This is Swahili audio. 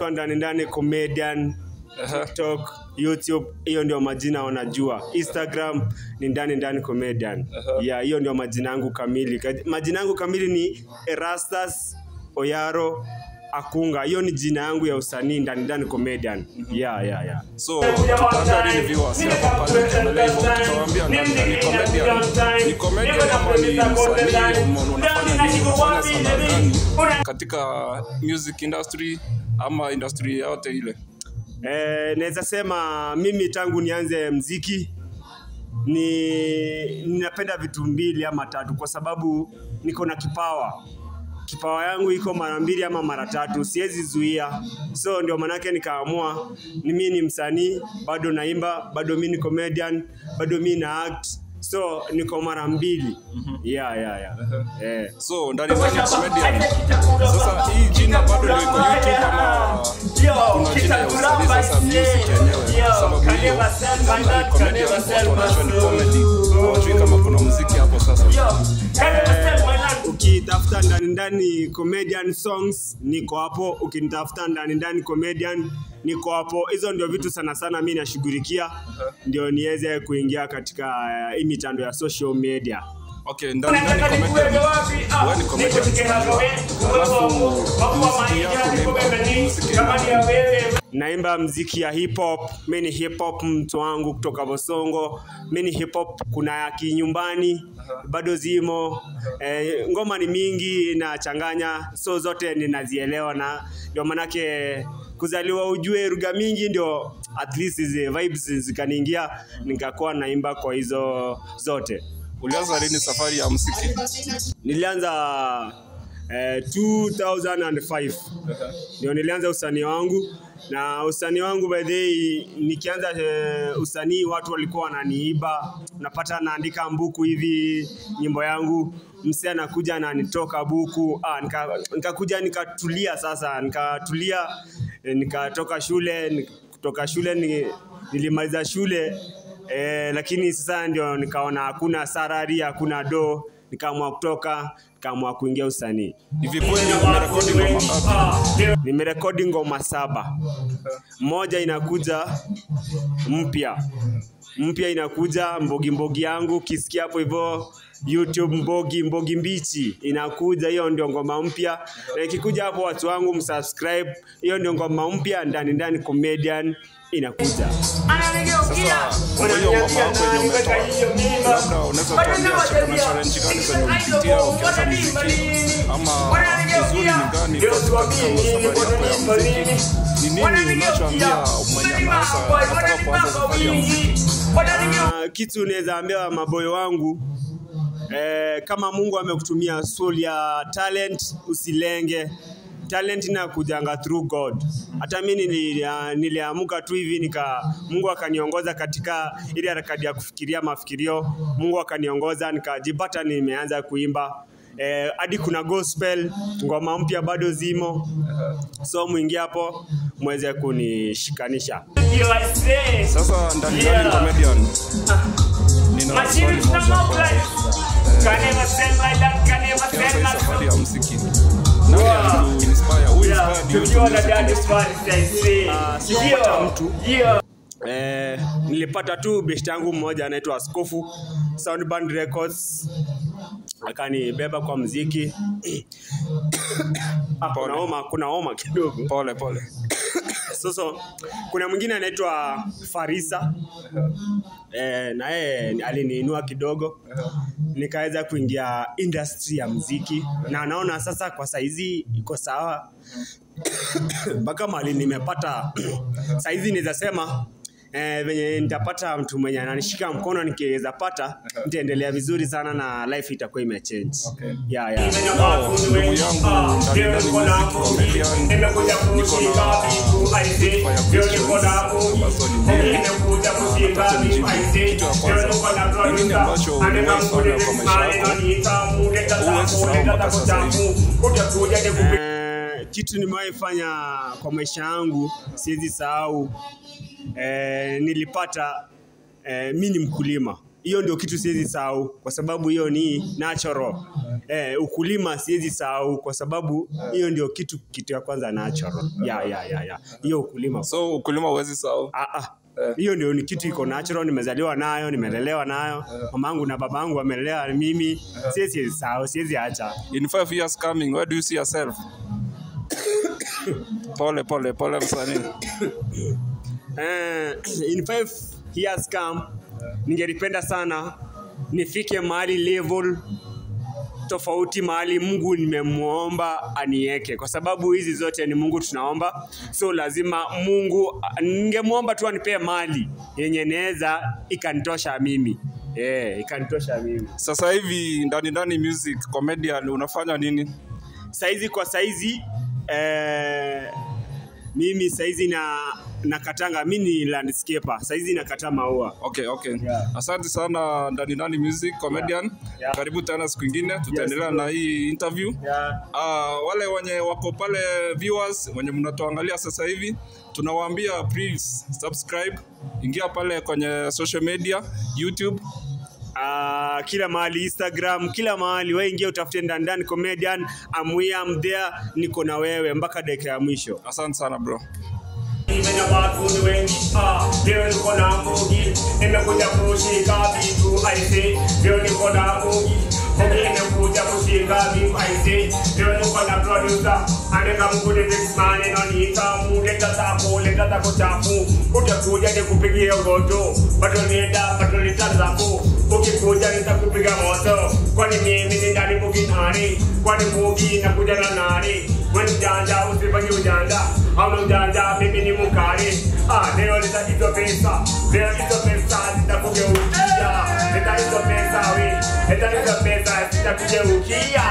naitwa ndani comedian. TikTok, YouTube, hiyo ndio majina wanajua. Instagram ni ndani comedian. Yeah, hiyo ndio majina yangu kamili. Majina yangu kamili ni Erastus Oyaro Akunga. Hiyo ni jina yangu ya usanii ndani comedian. Yeah. So tutaambia nini viewers hapa pale channel hivyo, tutawaambia ndani comedian. Ni comedian kama ni msanii unafanya nini, unafanya sanaa gani katika music industry ama industry yote ile? Naweza sema mimi tangu nianze muziki ninapenda vitu mbili ama tatu, kwa sababu niko na kipawa. Kipawa yangu iko mara mbili ama mara tatu, siwezi zuia. So ndio manake nikaamua mimi ni msanii, bado naimba, bado mimi ni comedian, bado mimi na act. So niko mara mbili. Yeah. So ndani comedian. Sasa hii jina bado ndio iko YouTube ama kuna jina ya usanii sasa music yenyewe? Sababu hiyo ndani comedian watu wanajua ni comedy. Hawajui kama kuna muziki hapo sasa. Ukitafuta ndani comedian songs niko hapo, ukinitafuta ndani comedian niko hapo. Hizo ndio vitu sana mimi nashughulikia ndio niweze kuingia katika hii mitandao ya social media. Okay, ndani comedian. Wewe ni comedian. Naimba muziki ya hip hop. Mimi ni hip hop mtu wangu kutoka Bosongo. Mimi ni hip hop, kuna ya kinyumbani bado zimo. Ngoma ni mingi na changanya, so zote ninazielewa, na ndio manake kuzaliwa ujue lugha mingi ndio at least hizi vibes zikaniingia nikakuwa naimba kwa hizo zote. Ulianza lini safari ya muziki? Nilianza 2005. Ndio nilianza usanii wangu. Na usanii wangu by the way, nikianza usanii watu walikuwa wananiiba. Napata naandika mbuku hivi nyimbo yangu, msee anakuja na nitoka buku. Nikakuja nikatulia sasa, nikatoka shule, kutoka shule nilimaliza shule. Lakini sasa ndio nikaona hakuna salary, hakuna do, nikaamua kutoka, nikaamua kuingia usanii. Hivi kweli umerekodi ngoma ngapi? Nimerekodi ngoma 7. Moja inakuja mpya inakuja mbogi yangu, kisikia hapo hivyo YouTube mbogi mbichi inakuja, hiyo ndio ngoma mpya. Na ikikuja hapo watu wangu msubscribe, hiyo ndio ngoma mpya ndani comedian inakuja. Sasa hiyo ngoma yako yenye umetoa, labda unaweza kuambia kuna challenge gani zenye ulipitia ukianza muziki, ama uzuri ni gani katika safari yako ya muziki? Ni nini unachoambia mwenye anataka kuanza safari ya muziki? Kitu naweza ambia maboyo wangu, kama Mungu amekutumia soul ya talent, usilenge. Talent inakujanga through God. Hata mimi niliamuka tu hivi Mungu akaniongoza katika ile harakati ya kufikiria mafikirio. Mungu akaniongoza nikajipata nimeanza kuimba. Hadi kuna gospel, ngoma mpya bado zimo. So muingia hapo muweze kunishikanisha. Sasa ndani comedian. Nina swali moja. Can never send like that, can never send like safari ya muziki. Nani inspire? Who inspired you to mtu? Nilipata tu best yangu mmoja anaitwa Askofu, Soundband Records, akanibeba kwa muziki. Kuna homa kidogo. Pole. So kuna mwingine anaitwa Farisa. Na yeye aliniinua kidogo. Nikaweza kuingia industry ya muziki, na naona sasa kwa saizi iko sawa. Mpaka mali nimepata saizi naweza sema venye nitapata mtu mwenye ananishika mkono, nikiweza pata nitaendelea vizuri sana na life itakuwa imechange. Yeah. Ndugu yangu ndani comedian, niko na nini ambacho umefanya kwa maisha yako? Kitu nimewahi fanya kwa maisha yangu siwezi sahau. Nilipata mimi ni mkulima. hiyo ndio kitu siwezi sahau kwa sababu hiyo ni natural. Ukulima siwezi sahau kwa sababu hiyo ndio kitu ya kwanza natural. Hiyo ukulima. So ukulima huwezi sahau? Hiyo ndio ni kitu iko natural, nimezaliwa nayo, nimelelewa nayo. Mamangu na babangu wamelea mimi. Siwezi sahau, siwezi acha. In 5 years coming, where do you see yourself? Pole msanii. In 5 years come, ningelipenda sana nifike mahali level tofauti, mahali Mungu nimemuomba anieke, kwa sababu hizi zote ni Mungu tunaomba. So lazima Mungu, ningemuomba tu anipee mali yenye naweza ikanitosha mimi. Ikanitosha mimi. Sasa hivi ndani music comedian unafanya nini? Saizi mimi saizi nakatanga, mimi ni landscaper. Saizi nakata maua. Okay. Asante sana ndani music comedian. Karibu tena siku nyingine tutaendelea na hii interview. Wale wenye wako pale viewers wenye mnatuangalia sasa hivi, tunawaambia please subscribe, ingia pale kwenye social media, YouTube, kila mahali, Instagram, kila mahali. Wewe ingia utafute Ndani Comedian. I'm there, niko na wewe mpaka dakika ya mwisho. Asante sana bro. Even about wengi leo niko na Mugi, nimekuja kushika vitu I say. Leo niko na Mugi, nimekuja kushika vitu I say. Leo niko na producer aneka mkude this man inonita muleta tako chafu. Utakuja nikupigie ngoto, bado nitazako. Ukikuja nitakupiga moto, kwani mimi ni ndani Mugi nani? Kwani Mugi nakuja na nani? Wewe janja usifanye ujanja, au ujanja mimi ni mukari. Leo nitaizo pesa, sitakugeukia. Nitaizo pesa, sitakugeukia.